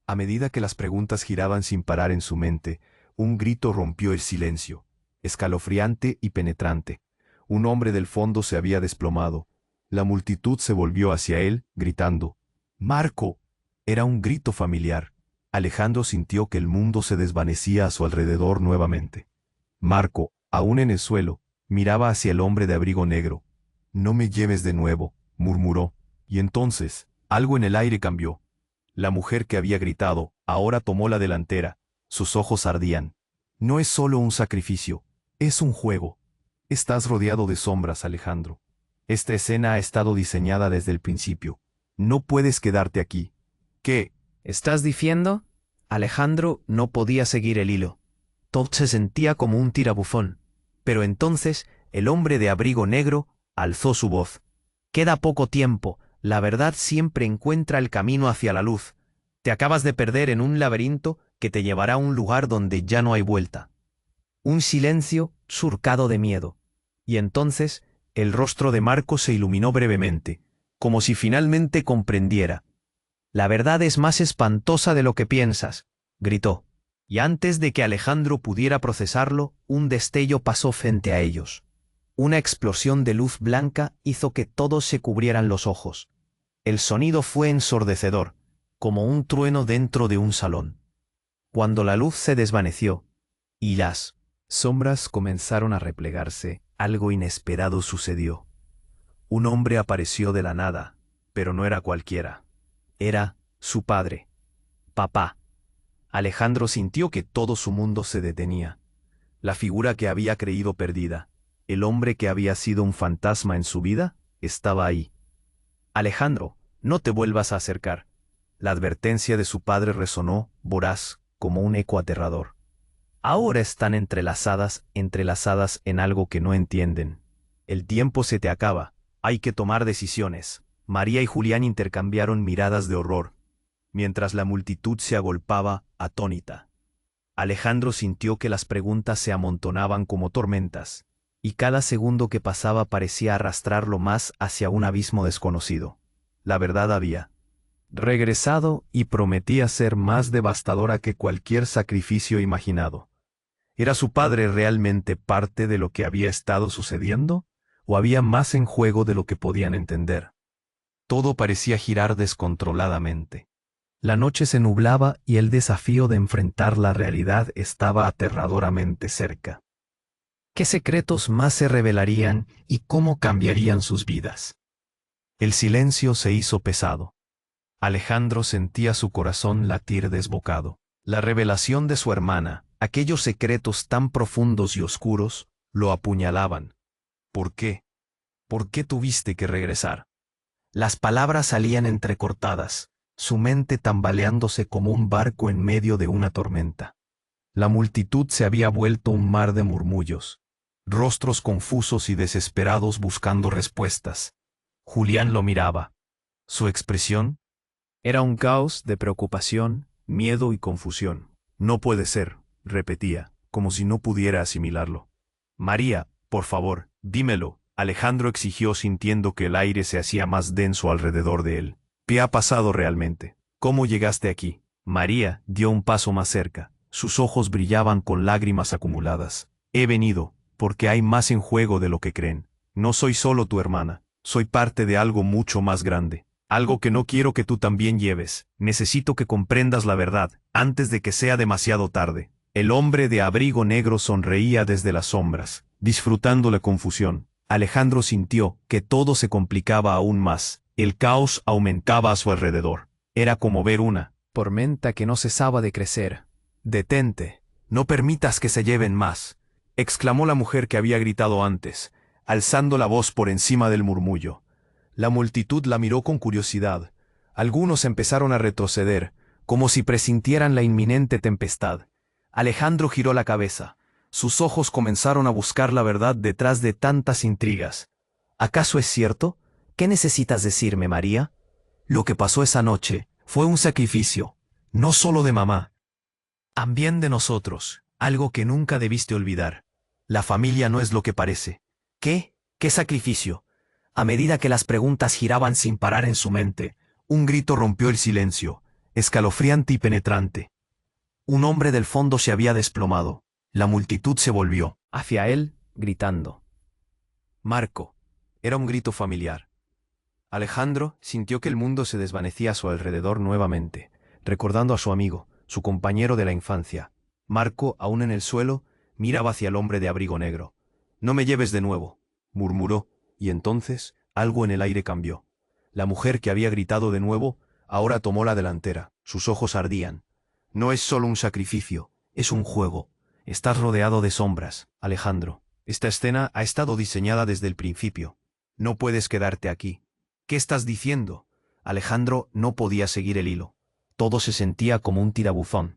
A medida que las preguntas giraban sin parar en su mente, un grito rompió el silencio, escalofriante y penetrante. Un hombre del fondo se había desplomado. La multitud se volvió hacia él, gritando: «¡Marco!». Era un grito familiar. Alejandro sintió que el mundo se desvanecía a su alrededor nuevamente. Marco, aún en el suelo, miraba hacia el hombre de abrigo negro. «No me lleves de nuevo», murmuró. Y entonces, algo en el aire cambió. La mujer que había gritado, ahora tomó la delantera. Sus ojos ardían. «No es solo un sacrificio, es un juego. Estás rodeado de sombras, Alejandro. Esta escena ha estado diseñada desde el principio. No puedes quedarte aquí». «¿Qué estás diciendo?». Alejandro no podía seguir el hilo. Todo se sentía como un tirabuzón. Pero entonces el hombre de abrigo negro alzó su voz. Queda poco tiempo, la verdad siempre encuentra el camino hacia la luz. Te acabas de perder en un laberinto que te llevará a un lugar donde ya no hay vuelta. Un silencio surcado de miedo. Y entonces el rostro de Marco se iluminó brevemente, como si finalmente comprendiera. La verdad es más espantosa de lo que piensas, gritó. Y antes de que Alejandro pudiera procesarlo, un destello pasó frente a ellos. Una explosión de luz blanca hizo que todos se cubrieran los ojos. El sonido fue ensordecedor, como un trueno dentro de un salón. Cuando la luz se desvaneció, y las sombras comenzaron a replegarse, algo inesperado sucedió. Un hombre apareció de la nada, pero no era cualquiera. Era su padre. Papá. Alejandro sintió que todo su mundo se detenía. La figura que había creído perdida, el hombre que había sido un fantasma en su vida, estaba ahí. Alejandro, no te vuelvas a acercar. La advertencia de su padre resonó, voraz, como un eco aterrador. Ahora están entrelazadas en algo que no entienden. El tiempo se te acaba, hay que tomar decisiones. María y Julián intercambiaron miradas de horror, mientras la multitud se agolpaba, atónita. Alejandro sintió que las preguntas se amontonaban como tormentas, y cada segundo que pasaba parecía arrastrarlo más hacia un abismo desconocido. La verdad había regresado y prometía ser más devastadora que cualquier sacrificio imaginado. ¿Era su padre realmente parte de lo que había estado sucediendo? ¿O había más en juego de lo que podían entender? Todo parecía girar descontroladamente. La noche se nublaba y el desafío de enfrentar la realidad estaba aterradoramente cerca. ¿Qué secretos más se revelarían y cómo cambiarían sus vidas? El silencio se hizo pesado. Alejandro sentía su corazón latir desbocado. La revelación de su hermana, aquellos secretos tan profundos y oscuros, lo apuñalaban. ¿Por qué? ¿Por qué tuviste que regresar? Las palabras salían entrecortadas, su mente tambaleándose como un barco en medio de una tormenta. La multitud se había vuelto un mar de murmullos, rostros confusos y desesperados buscando respuestas. Julián lo miraba. Su expresión era un caos de preocupación, miedo y confusión. No puede ser, repetía, como si no pudiera asimilarlo. María, por favor, dímelo, Alejandro exigió sintiendo que el aire se hacía más denso alrededor de él. ¿Qué ha pasado realmente? ¿Cómo llegaste aquí? María dio un paso más cerca. Sus ojos brillaban con lágrimas acumuladas. He venido, porque hay más en juego de lo que creen. No soy solo tu hermana, soy parte de algo mucho más grande. Algo que no quiero que tú también lleves. Necesito que comprendas la verdad, antes de que sea demasiado tarde. El hombre de abrigo negro sonreía desde las sombras, disfrutando la confusión. Alejandro sintió que todo se complicaba aún más. El caos aumentaba a su alrededor. Era como ver una tormenta que no cesaba de crecer. «Detente, no permitas que se lleven más», exclamó la mujer que había gritado antes, alzando la voz por encima del murmullo. La multitud la miró con curiosidad. Algunos empezaron a retroceder, como si presintieran la inminente tempestad. Alejandro giró la cabeza. Sus ojos comenzaron a buscar la verdad detrás de tantas intrigas. ¿Acaso es cierto? ¿Qué necesitas decirme, María? Lo que pasó esa noche fue un sacrificio, no solo de mamá, también de nosotros, algo que nunca debiste olvidar. La familia no es lo que parece. ¿Qué? ¿Qué sacrificio? A medida que las preguntas giraban sin parar en su mente, un grito rompió el silencio, escalofriante y penetrante. Un hombre del fondo se había desplomado. La multitud se volvió hacia él, gritando. Marco. Era un grito familiar. Alejandro sintió que el mundo se desvanecía a su alrededor nuevamente, recordando a su amigo, su compañero de la infancia. Marco, aún en el suelo, miraba hacia el hombre de abrigo negro. «No me lleves de nuevo», murmuró, y entonces algo en el aire cambió. La mujer que había gritado de nuevo, ahora tomó la delantera. Sus ojos ardían. «No es solo un sacrificio, es un juego. Estás rodeado de sombras, Alejandro. Esta escena ha estado diseñada desde el principio. No puedes quedarte aquí». «¿Qué estás diciendo?» Alejandro no podía seguir el hilo. Todo se sentía como un tirabuzón.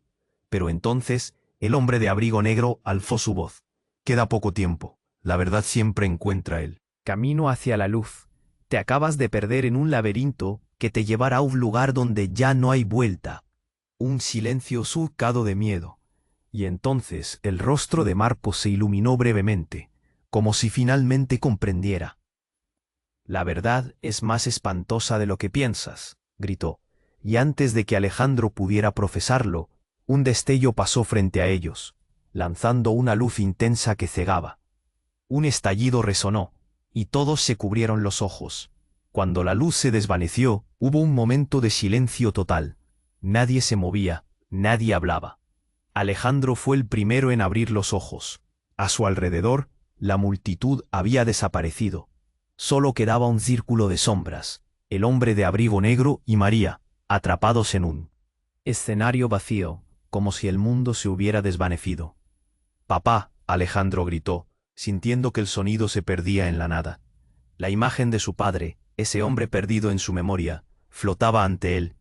Pero entonces, el hombre de abrigo negro alzó su voz. Queda poco tiempo. La verdad siempre encuentra él. Camino hacia la luz. Te acabas de perder en un laberinto que te llevará a un lugar donde ya no hay vuelta. Un silencio surcado de miedo. Y entonces el rostro de Marco se iluminó brevemente, como si finalmente comprendiera. La verdad es más espantosa de lo que piensas, gritó, y antes de que Alejandro pudiera profesarlo, un destello pasó frente a ellos, lanzando una luz intensa que cegaba. Un estallido resonó, y todos se cubrieron los ojos. Cuando la luz se desvaneció, hubo un momento de silencio total. Nadie se movía, nadie hablaba. Alejandro fue el primero en abrir los ojos. A su alrededor, la multitud había desaparecido. Solo quedaba un círculo de sombras, el hombre de abrigo negro y María, atrapados en un escenario vacío, como si el mundo se hubiera desvanecido. «Papá», Alejandro gritó, sintiendo que el sonido se perdía en la nada. La imagen de su padre, ese hombre perdido en su memoria, flotaba ante él.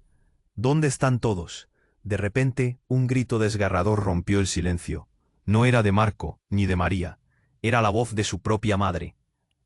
«¿Dónde están todos?» De repente, un grito desgarrador rompió el silencio. No era de Marco, ni de María. Era la voz de su propia madre.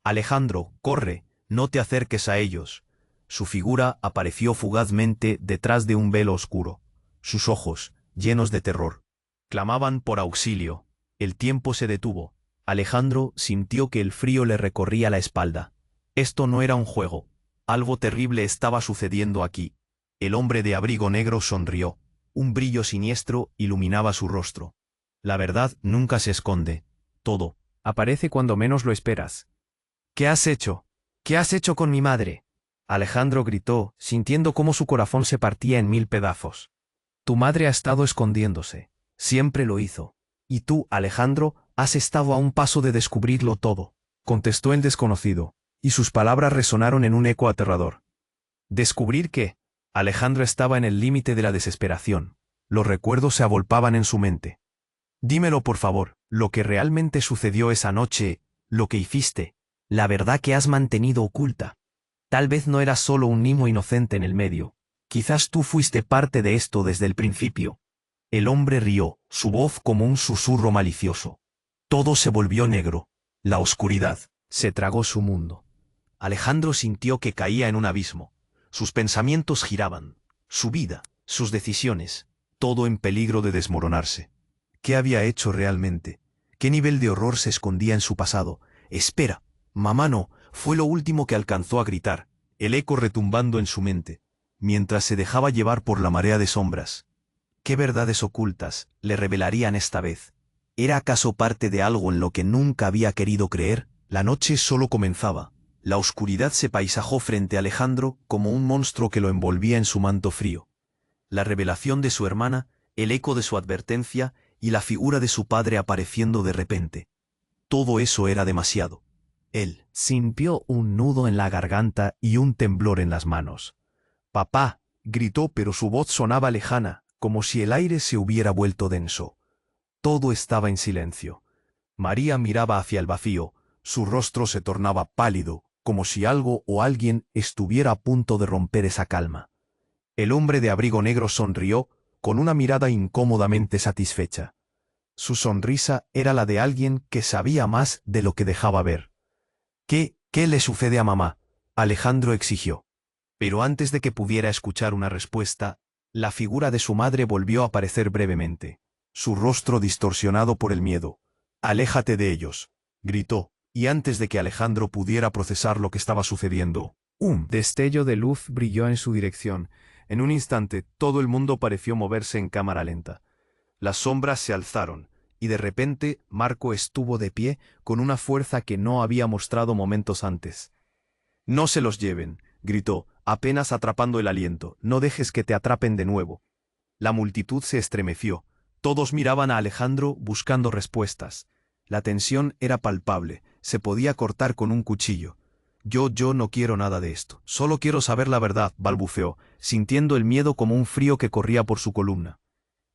«Alejandro, corre, no te acerques a ellos». Su figura apareció fugazmente detrás de un velo oscuro. Sus ojos, llenos de terror, clamaban por auxilio. El tiempo se detuvo. Alejandro sintió que el frío le recorría la espalda. Esto no era un juego. Algo terrible estaba sucediendo aquí. El hombre de abrigo negro sonrió. Un brillo siniestro iluminaba su rostro. La verdad nunca se esconde. Todo aparece cuando menos lo esperas. «¿Qué has hecho? ¿Qué has hecho con mi madre?», Alejandro gritó, sintiendo cómo su corazón se partía en 1000 pedazos. «Tu madre ha estado escondiéndose. Siempre lo hizo. Y tú, Alejandro, has estado a un paso de descubrirlo todo», contestó el desconocido, y sus palabras resonaron en un eco aterrador. «¿Descubrir qué?». Alejandro estaba en el límite de la desesperación. Los recuerdos se agolpaban en su mente. «Dímelo por favor, lo que realmente sucedió esa noche, lo que hiciste, la verdad que has mantenido oculta. Tal vez no eras solo un niño inocente en el medio. Quizás tú fuiste parte de esto desde el principio». El hombre rió, su voz como un susurro malicioso. Todo se volvió negro. La oscuridad se tragó su mundo. Alejandro sintió que caía en un abismo. Sus pensamientos giraban. Su vida, sus decisiones, todo en peligro de desmoronarse. ¿Qué había hecho realmente? ¿Qué nivel de horror se escondía en su pasado? «Espera, mamá no», fue lo último que alcanzó a gritar, el eco retumbando en su mente, mientras se dejaba llevar por la marea de sombras. ¿Qué verdades ocultas le revelarían esta vez? ¿Era acaso parte de algo en lo que nunca había querido creer? La noche solo comenzaba. La oscuridad se paisajó frente a Alejandro como un monstruo que lo envolvía en su manto frío. La revelación de su hermana, el eco de su advertencia y la figura de su padre apareciendo de repente. Todo eso era demasiado. Él sintió un nudo en la garganta y un temblor en las manos. «Papá», gritó, pero su voz sonaba lejana, como si el aire se hubiera vuelto denso. Todo estaba en silencio. María miraba hacia el vacío, su rostro se tornaba pálido, como si algo o alguien estuviera a punto de romper esa calma. El hombre de abrigo negro sonrió, con una mirada incómodamente satisfecha. Su sonrisa era la de alguien que sabía más de lo que dejaba ver. ¿Qué le sucede a mamá?», Alejandro exigió. Pero antes de que pudiera escuchar una respuesta, la figura de su madre volvió a aparecer brevemente, su rostro distorsionado por el miedo. «Aléjate de ellos», gritó, y antes de que Alejandro pudiera procesar lo que estaba sucediendo, un destello de luz brilló en su dirección. En un instante, todo el mundo pareció moverse en cámara lenta. Las sombras se alzaron, y de repente Marco estuvo de pie con una fuerza que no había mostrado momentos antes. «No se los lleven», gritó, apenas atrapando el aliento, «no dejes que te atrapen de nuevo». La multitud se estremeció. Todos miraban a Alejandro buscando respuestas. La tensión era palpable, se podía cortar con un cuchillo. Yo no quiero nada de esto. Solo quiero saber la verdad», balbuceó, sintiendo el miedo como un frío que corría por su columna.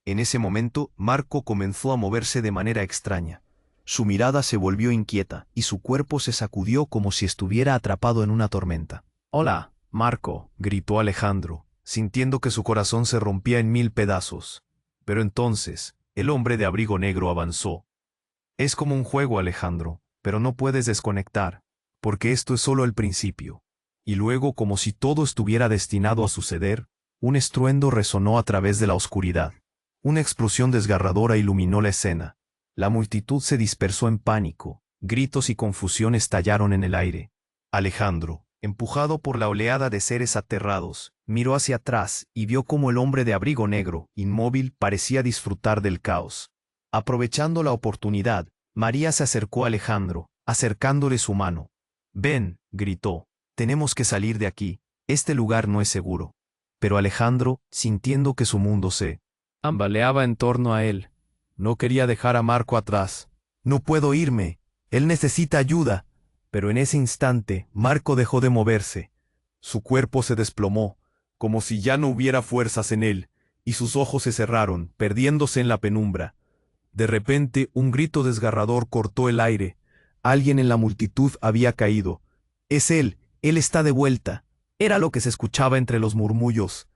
En ese momento, Marco comenzó a moverse de manera extraña. Su mirada se volvió inquieta, y su cuerpo se sacudió como si estuviera atrapado en una tormenta. «Hola, Marco», gritó Alejandro, sintiendo que su corazón se rompía en 1000 pedazos. Pero entonces, el hombre de abrigo negro avanzó. Es como un juego, Alejandro, pero no puedes desconectar, porque esto es solo el principio. Y luego, como si todo estuviera destinado a suceder, un estruendo resonó a través de la oscuridad. Una explosión desgarradora iluminó la escena. La multitud se dispersó en pánico, gritos y confusión estallaron en el aire. Alejandro, empujado por la oleada de seres aterrados, miró hacia atrás y vio cómo el hombre de abrigo negro, inmóvil, parecía disfrutar del caos. Aprovechando la oportunidad, María se acercó a Alejandro, acercándole su mano. «Ven», gritó, «tenemos que salir de aquí, este lugar no es seguro». Pero Alejandro, sintiendo que su mundo se ambaleaba en torno a él, no quería dejar a Marco atrás. «No puedo irme, él necesita ayuda». Pero en ese instante, Marco dejó de moverse. Su cuerpo se desplomó, como si ya no hubiera fuerzas en él, y sus ojos se cerraron, perdiéndose en la penumbra. De repente, un grito desgarrador cortó el aire. Alguien en la multitud había caído. «Es él está de vuelta». Era lo que se escuchaba entre los murmullos.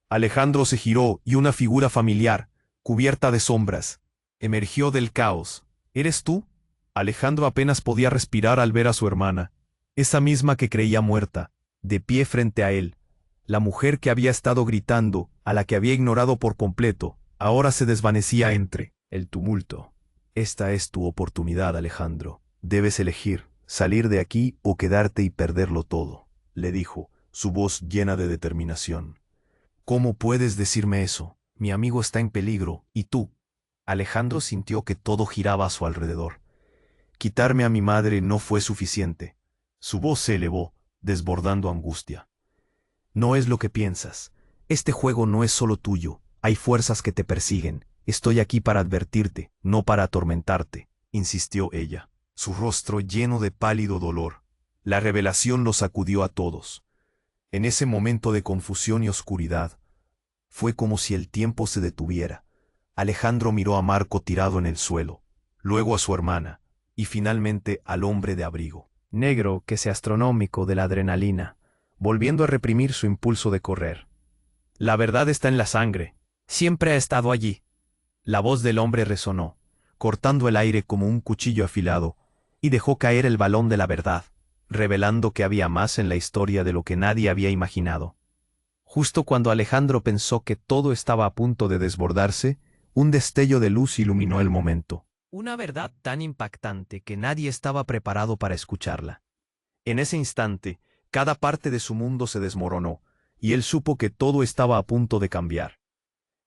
Alejandro se giró y una figura familiar, cubierta de sombras, emergió del caos. «¿Eres tú?» Alejandro apenas podía respirar al ver a su hermana, esa misma que creía muerta, de pie frente a él. La mujer que había estado gritando, a la que había ignorado por completo, ahora se desvanecía entre el tumulto. «Esta es tu oportunidad, Alejandro. Debes elegir, salir de aquí o quedarte y perderlo todo», le dijo, su voz llena de determinación. «¿Cómo puedes decirme eso? Mi amigo está en peligro, ¿y tú?» Alejandro sintió que todo giraba a su alrededor. «Quitarme a mi madre no fue suficiente». Su voz se elevó, desbordando angustia. «No es lo que piensas. Este juego no es solo tuyo. Hay fuerzas que te persiguen. Estoy aquí para advertirte, no para atormentarte», insistió ella, su rostro lleno de pálido dolor. La revelación los sacudió a todos. En ese momento de confusión y oscuridad, fue como si el tiempo se detuviera. Alejandro miró a Marco tirado en el suelo, luego a su hermana, y finalmente al hombre de abrigo negro que se astronómico de la adrenalina, volviendo a reprimir su impulso de correr. «La verdad está en la sangre. Siempre ha estado allí». La voz del hombre resonó, cortando el aire como un cuchillo afilado, y dejó caer el balón de la verdad, revelando que había más en la historia de lo que nadie había imaginado. Justo cuando Alejandro pensó que todo estaba a punto de desbordarse, un destello de luz iluminó el momento. Una verdad tan impactante que nadie estaba preparado para escucharla. En ese instante, cada parte de su mundo se desmoronó, y él supo que todo estaba a punto de cambiar.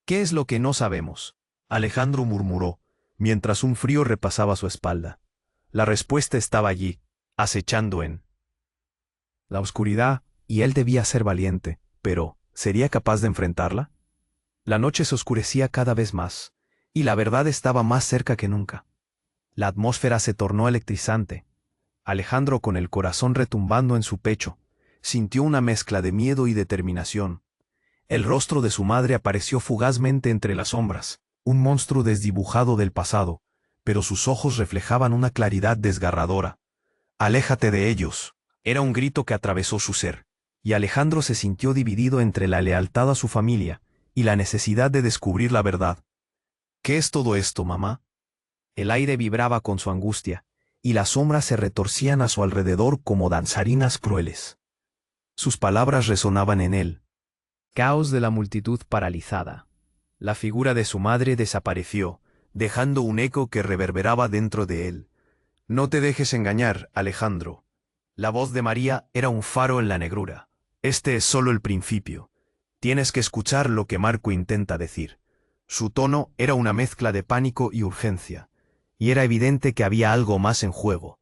«¿Qué es lo que no sabemos?», Alejandro murmuró, mientras un frío repasaba su espalda. La respuesta estaba allí, acechando en la oscuridad, y él debía ser valiente, pero ¿sería capaz de enfrentarla? La noche se oscurecía cada vez más, y la verdad estaba más cerca que nunca. La atmósfera se tornó electrizante. Alejandro, con el corazón retumbando en su pecho, sintió una mezcla de miedo y determinación. El rostro de su madre apareció fugazmente entre las sombras, un monstruo desdibujado del pasado, pero sus ojos reflejaban una claridad desgarradora. «Aléjate de ellos», era un grito que atravesó su ser, y Alejandro se sintió dividido entre la lealtad a su familia y la necesidad de descubrir la verdad. «¿Qué es todo esto, mamá?». El aire vibraba con su angustia, y las sombras se retorcían a su alrededor como danzarinas crueles. Sus palabras resonaban en él. Caos de la multitud paralizada. La figura de su madre desapareció, dejando un eco que reverberaba dentro de él. «No te dejes engañar, Alejandro». La voz de María era un faro en la negrura. «Este es solo el principio. Tienes que escuchar lo que Marco intenta decir». Su tono era una mezcla de pánico y urgencia, y era evidente que había algo más en juego.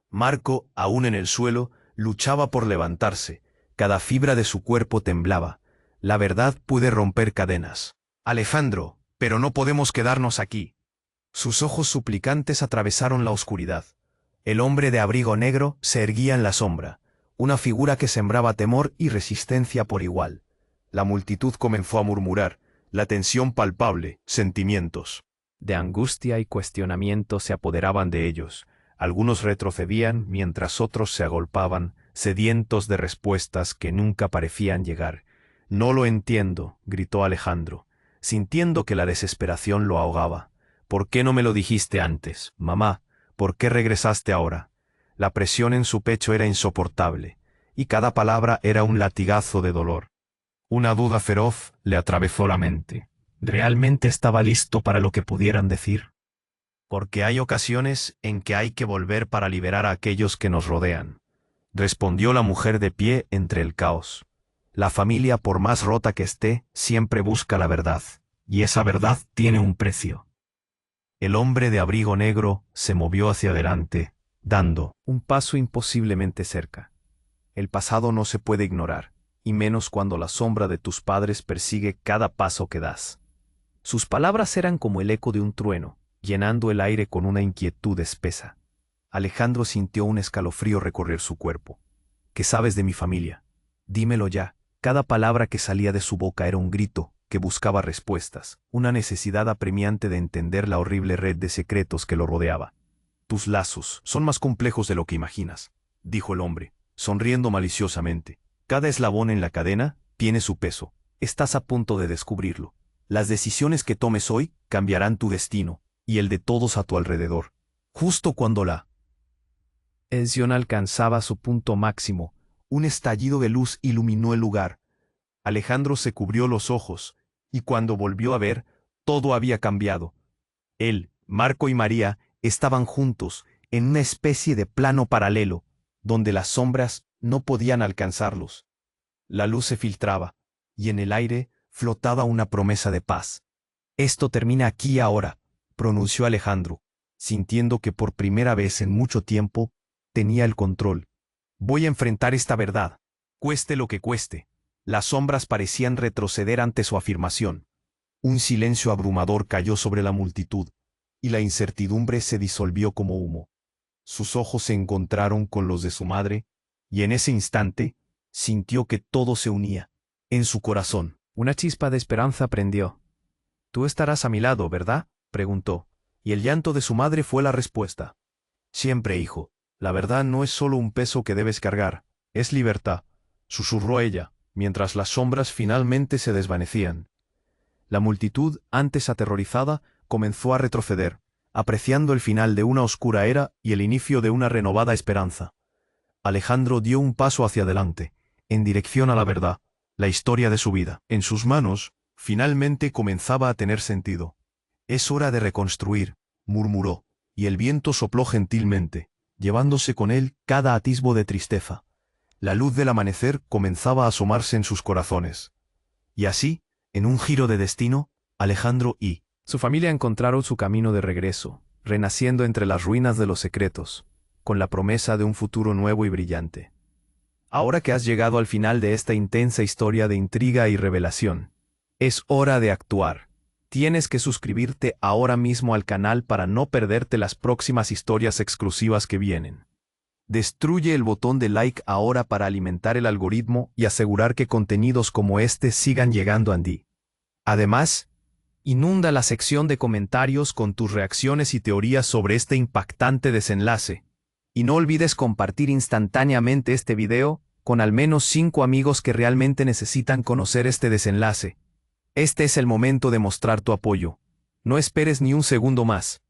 Marco, aún en el suelo, luchaba por levantarse. Cada fibra de su cuerpo temblaba. La verdad puede romper cadenas. «Alejandro, pero no podemos quedarnos aquí». Sus ojos suplicantes atravesaron la oscuridad. El hombre de abrigo negro se erguía en la sombra, una figura que sembraba temor y resistencia por igual. La multitud comenzó a murmurar, la tensión palpable, sentimientos de angustia y cuestionamiento se apoderaban de ellos. Algunos retrocedían mientras otros se agolpaban, sedientos de respuestas que nunca parecían llegar. «No lo entiendo», gritó Alejandro. sintiendo que la desesperación lo ahogaba. ¿Por qué no me lo dijiste antes, mamá? ¿Por qué regresaste ahora? La presión en su pecho era insoportable, y cada palabra era un latigazo de dolor. Una duda feroz le atravesó la mente. ¿Realmente estaba listo para lo que pudieran decir? Porque hay ocasiones en que hay que volver para liberar a aquellos que nos rodean, respondió la mujer de pie entre el caos. La familia, por más rota que esté, siempre busca la verdad, y esa verdad tiene un precio. El hombre de abrigo negro se movió hacia adelante, dando un paso imposiblemente cerca. El pasado no se puede ignorar, y menos cuando la sombra de tus padres persigue cada paso que das. Sus palabras eran como el eco de un trueno, llenando el aire con una inquietud espesa. Alejandro sintió un escalofrío recorrer su cuerpo. ¿Qué sabes de mi familia? Dímelo ya. Cada palabra que salía de su boca era un grito que buscaba respuestas, una necesidad apremiante de entender la horrible red de secretos que lo rodeaba. Tus lazos son más complejos de lo que imaginas, dijo el hombre, sonriendo maliciosamente. Cada eslabón en la cadena tiene su peso. Estás a punto de descubrirlo. Las decisiones que tomes hoy cambiarán tu destino y el de todos a tu alrededor. Justo cuando la tensión alcanzaba su punto máximo, un estallido de luz iluminó el lugar. Alejandro se cubrió los ojos, y cuando volvió a ver, todo había cambiado. Él, Marco y María estaban juntos, en una especie de plano paralelo, donde las sombras no podían alcanzarlos. La luz se filtraba, y en el aire flotaba una promesa de paz. Esto termina aquí y ahora, pronunció Alejandro, sintiendo que por primera vez en mucho tiempo tenía el control. Voy a enfrentar esta verdad, cueste lo que cueste. Las sombras parecían retroceder ante su afirmación. Un silencio abrumador cayó sobre la multitud, y la incertidumbre se disolvió como humo. Sus ojos se encontraron con los de su madre, y en ese instante sintió que todo se unía. En su corazón, una chispa de esperanza prendió. «Tú estarás a mi lado, ¿verdad?», preguntó, y el llanto de su madre fue la respuesta. «Siempre, hijo. La verdad no es solo un peso que debes cargar, es libertad», susurró ella, mientras las sombras finalmente se desvanecían. La multitud, antes aterrorizada, comenzó a retroceder, apreciando el final de una oscura era y el inicio de una renovada esperanza. Alejandro dio un paso hacia adelante, en dirección a la verdad, la historia de su vida. En sus manos, finalmente comenzaba a tener sentido. «Es hora de reconstruir», murmuró, y el viento sopló gentilmente, llevándose con él cada atisbo de tristeza. La luz del amanecer comenzaba a asomarse en sus corazones. Y así, en un giro de destino, Alejandro y su familia encontraron su camino de regreso, renaciendo entre las ruinas de los secretos, con la promesa de un futuro nuevo y brillante. Ahora que has llegado al final de esta intensa historia de intriga y revelación, es hora de actuar. Tienes que suscribirte ahora mismo al canal para no perderte las próximas historias exclusivas que vienen. Destruye el botón de like ahora para alimentar el algoritmo y asegurar que contenidos como este sigan llegando a ti. Además, inunda la sección de comentarios con tus reacciones y teorías sobre este impactante desenlace. Y no olvides compartir instantáneamente este video con al menos 5 amigos que realmente necesitan conocer este desenlace. Este es el momento de mostrar tu apoyo. No esperes ni un segundo más.